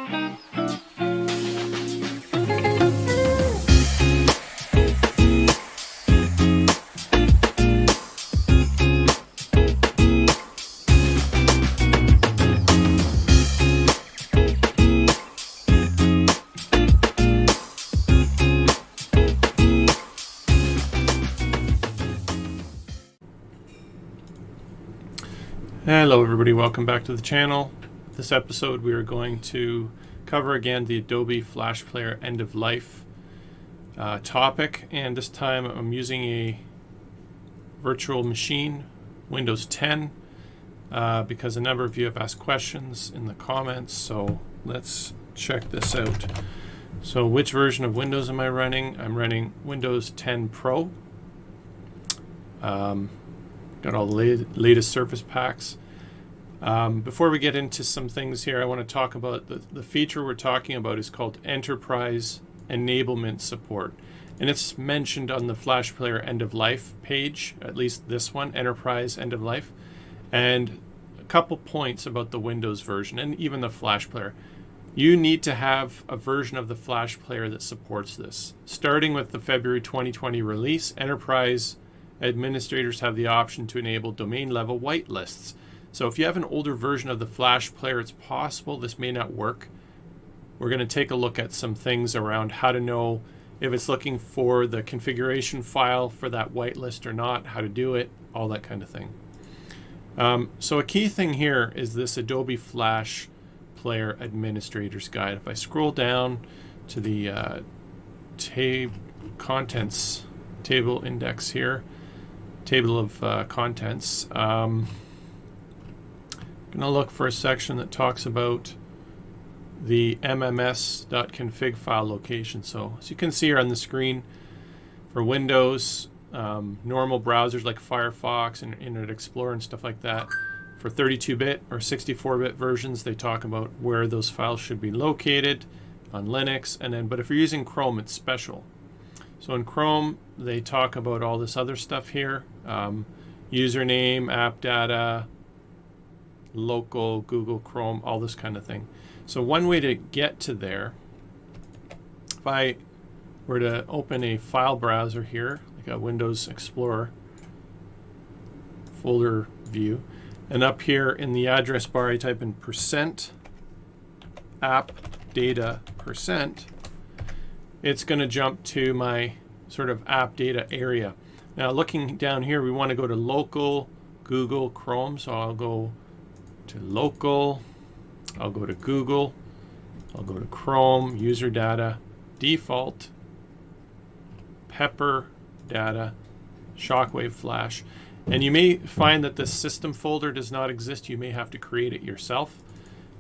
Hello everybody, welcome back to the channel. This episode we are going to cover again the Adobe Flash Player end of life topic, and this time I'm using a virtual machine, Windows 10, because a number of you have asked questions in the comments, so let's check this out. So which version of Windows am I running? I'm running Windows 10 Pro. Got all the latest Surface packs. Before we get into some things here, I want to talk about the feature we're talking about is called Enterprise Enablement Support. And it's mentioned on the Flash Player End of Life page, at least this one, Enterprise End of Life. And a couple points about the Windows version and even the Flash Player. You need to have a version of the Flash Player that supports this. Starting with the February 2020 release, Enterprise administrators have the option to enable domain level whitelists. So if you have an older version of the Flash Player, it's possible this may not work. We're going to take a look at some things around how to know if it's looking for the configuration file for that whitelist or not, how to do it, all that kind of thing. So a key thing here is this Adobe Flash Player Administrators Guide. If I scroll down to the contents table index here, table of contents, I'm going to look for a section that talks about the mms.config file location. So as you can see here on the screen, for Windows, normal browsers like Firefox and Internet Explorer and stuff like that, for 32-bit or 64-bit versions, they talk about where those files should be located on Linux. And then, but if you're using Chrome, it's special. So in Chrome, they talk about all this other stuff here. Username, app data, local, Google Chrome, all this kind of thing. So one way to get to there, if I were to open a file browser here, like a Windows Explorer folder view, and up here in the address bar I type in %app data %, it's going to jump to my sort of app data area. Now looking down here, we want to go to local, Google, Chrome, so I'll go to local, I'll go to Google, I'll go to Chrome, user data, default, Pepper data, Shockwave Flash. And you may find that the system folder does not exist. You may have to create it yourself.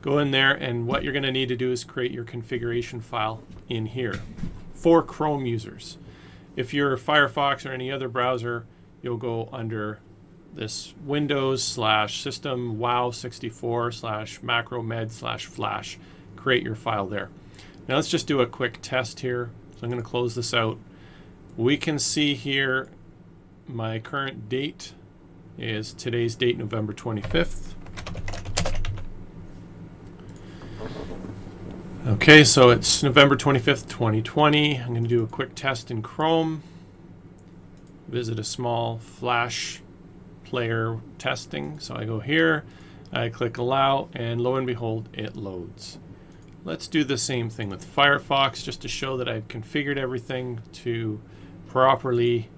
Go in there, and what you're going to need to do is create your configuration file in here for Chrome users. If you're Firefox or any other browser, you'll go under this Windows/system wow64/macromed/flash. Create your file there. Now let's just do a quick test here. So I'm going to close this out. We can see here my current date is today's date, November 25th. Okay, so it's November 25th, 2020. I'm going to do a quick test in Chrome. Visit a small Flash Player testing. So I go here, I click allow, and lo and behold, it loads. Let's do the same thing with Firefox just to show that I've configured everything to properly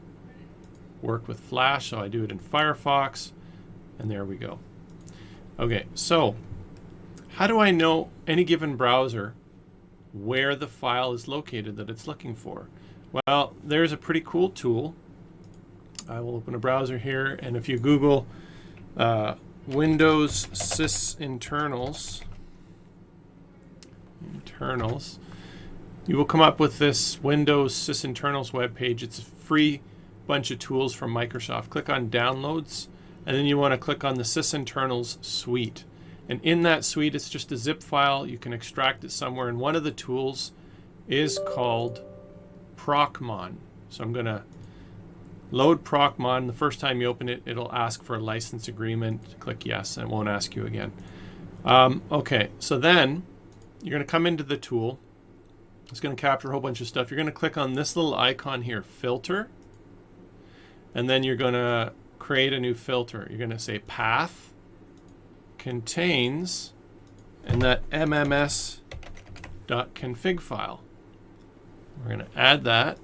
work with Flash. So I do it in Firefox, and there we go. Okay, so how do I know any given browser where the file is located that it's looking for? Well, there's a pretty cool tool. I will open a browser here, and if you Google Windows sysinternals, you will come up with this Windows sysinternals webpage. It's a free bunch of tools from Microsoft. Click on Downloads, and then you want to click on the sysinternals suite. And in that suite, it's just a zip file. You can extract it somewhere, and one of the tools is called Procmon. So I'm going to load Procmon. The first time you open it, it'll ask for a license agreement. Click yes, and it won't ask you again. Okay, so then you're going to come into the tool. It's going to capture a whole bunch of stuff. You're going to click on this little icon here, filter, and then you're going to create a new filter. You're going to say path contains, and that mms.config file. We're going to add that.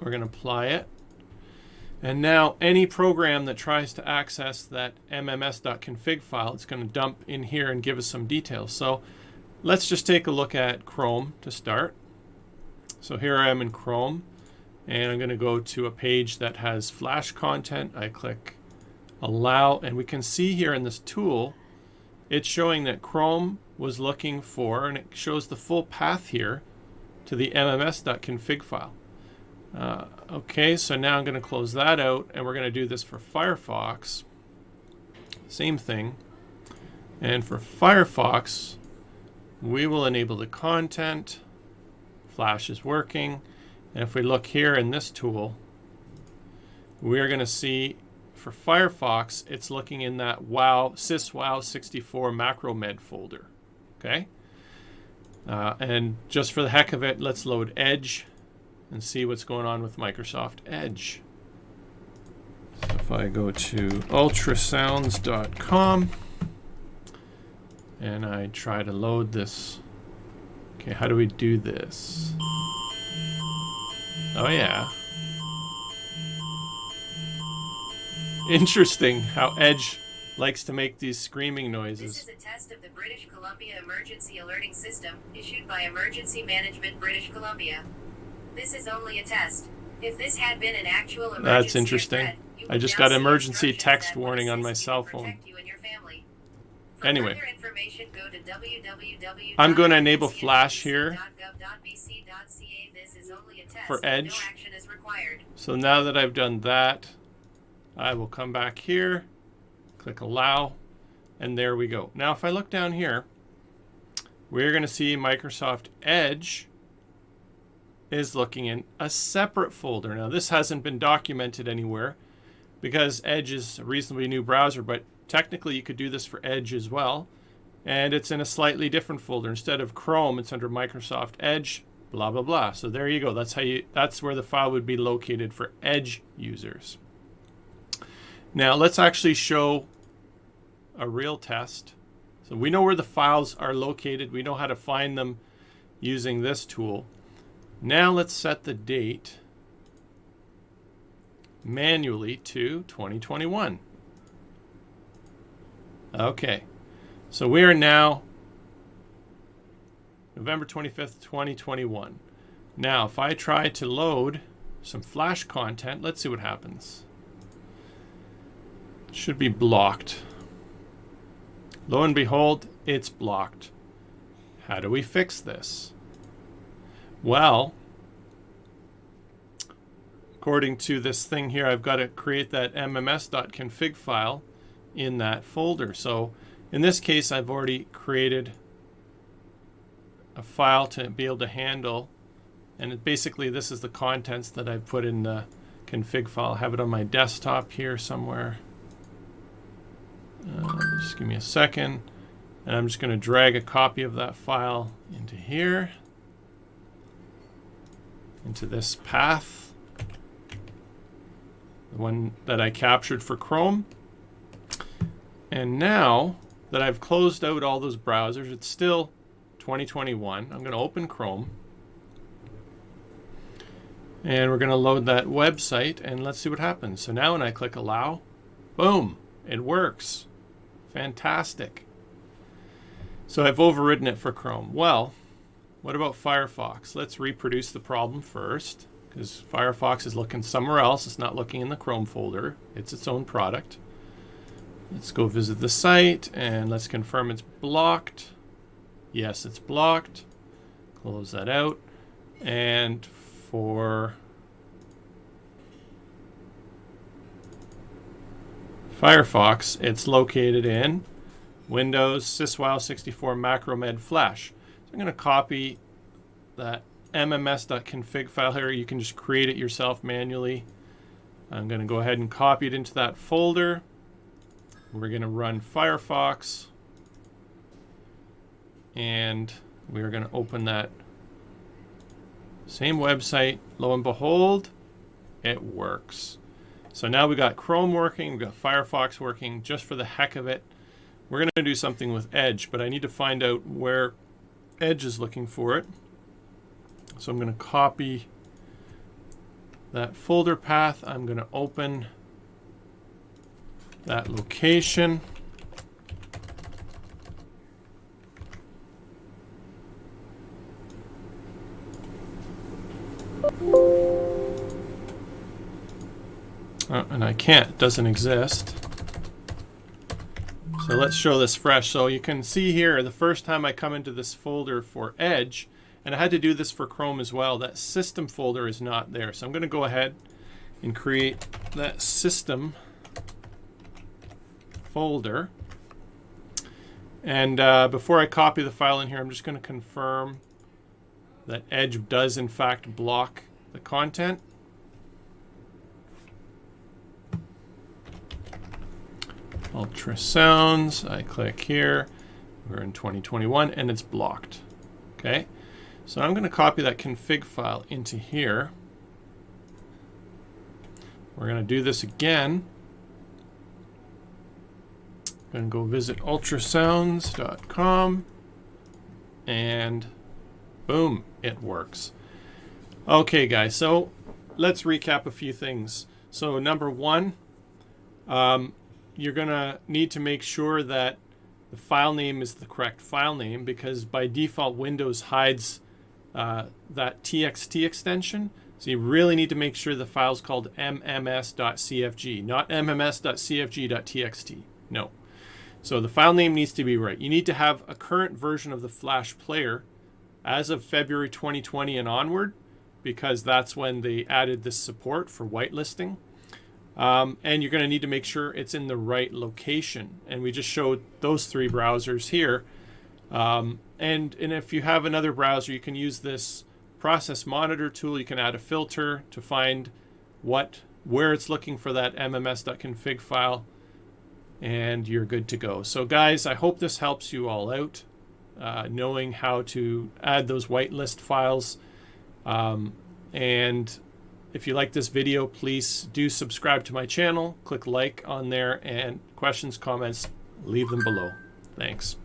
We're going to apply it. And now any program that tries to access that mms.config file, it's going to dump in here and give us some details. So let's just take a look at Chrome to start. So here I am in Chrome, and I'm going to go to a page that has Flash content. I click Allow, and we can see here in this tool, it's showing that Chrome was looking for, and it shows the full path here to the mms.config file. Okay, so now I'm going to close that out, and we're going to do this for Firefox. Same thing. And for Firefox, we will enable the content. Flash is working. And if we look here in this tool, we're going to see for Firefox, it's looking in that syswow64 macromed folder. Okay? And just for the heck of it, let's load Edge and see what's going on with Microsoft Edge. So if I go to ultrasounds.com and I try to load this. Okay, how do we do this? Oh yeah. Interesting how Edge likes to make these screaming noises. This is a test of the British Columbia Emergency Alerting System, issued by Emergency Management British Columbia. This is only a test. If this had been an actual emergency, that's interesting. threat, I just got emergency text warning on my cell phone. Anyway, I'm going to enable Flash here for Edge. So now that I've done that, I will come back here, click Allow, and there we go. Now if I look down here, we're going to see Microsoft Edge is looking in a separate folder. Now this hasn't been documented anywhere because Edge is a reasonably new browser, but technically you could do this for Edge as well. And it's in a slightly different folder. Instead of Chrome, it's under Microsoft Edge, blah, blah, blah. So there you go. That's where the file would be located for Edge users. Now let's actually show a real test. So we know where the files are located. We know how to find them using this tool. Now let's set the date manually to 2021. Okay, so we are now November 25th, 2021. Now, if I try to load some Flash content, let's see what happens. It should be blocked. Lo and behold, it's blocked. How do we fix this? Well, according to this thing here, I've got to create that mms.config file in that folder. So in this case, I've already created a file to be able to handle, and basically this is the contents that I've put in the config file. I have it on my desktop here somewhere. Just give me a second, and I'm just going to drag a copy of that file into here, into this path, the one that I captured for Chrome. And now that I've closed out all those browsers, it's still 2021. I'm going to open Chrome, and we're going to load that website, and let's see what happens. So now when I click Allow, boom, it works. Fantastic. So I've overridden it for Chrome. Well, what about Firefox? Let's reproduce the problem first, because Firefox is looking somewhere else. It's not looking in the Chrome folder. It's its own product. Let's go visit the site, and let's confirm it's blocked. Yes, it's blocked. Close that out. And for Firefox, it's located in Windows syswow64 macromed flash. So I'm going to copy that mms.config file here. You can just create it yourself manually. I'm going to go ahead and copy it into that folder. We're going to run Firefox, and we're going to open that same website. Lo and behold, it works. So now we got Chrome working, we've got Firefox working just for the heck of it. We're going to do something with Edge, but I need to find out where Edge is looking for it. So I'm going to copy that folder path. I'm going to open that location. Oh, and I can't, it doesn't exist. So let's show this fresh. So you can see here, the first time I come into this folder for Edge, and I had to do this for Chrome as well, that system folder is not there. So I'm going to go ahead and create that system folder. And before I copy the file in here, I'm just going to confirm that Edge does in fact block the content. Ultrasounds, I click here, we're in 2021 and it's blocked. Okay, so I'm going to copy that config file into here. We're going to do this again. I'm going to go visit ultrasounds.com and boom, it works. Okay guys, so let's recap a few things. So number one, you're going to need to make sure that the file name is the correct file name, because by default Windows hides that TXT extension. So you really need to make sure the file is called mms.cfg, not mms.cfg.txt. No. So the file name needs to be right. You need to have a current version of the Flash player as of February 2020 and onward, because that's when they added this support for whitelisting. And you're going to need to make sure it's in the right location. And we just showed those three browsers here. And if you have another browser, you can use this process monitor tool. You can add a filter to find where it's looking for that mms.config file, and you're good to go. So guys, I hope this helps you all out, knowing how to add those whitelist files. And if you like this video, please do subscribe to my channel, click like on there, and questions, comments, leave them below. Thanks.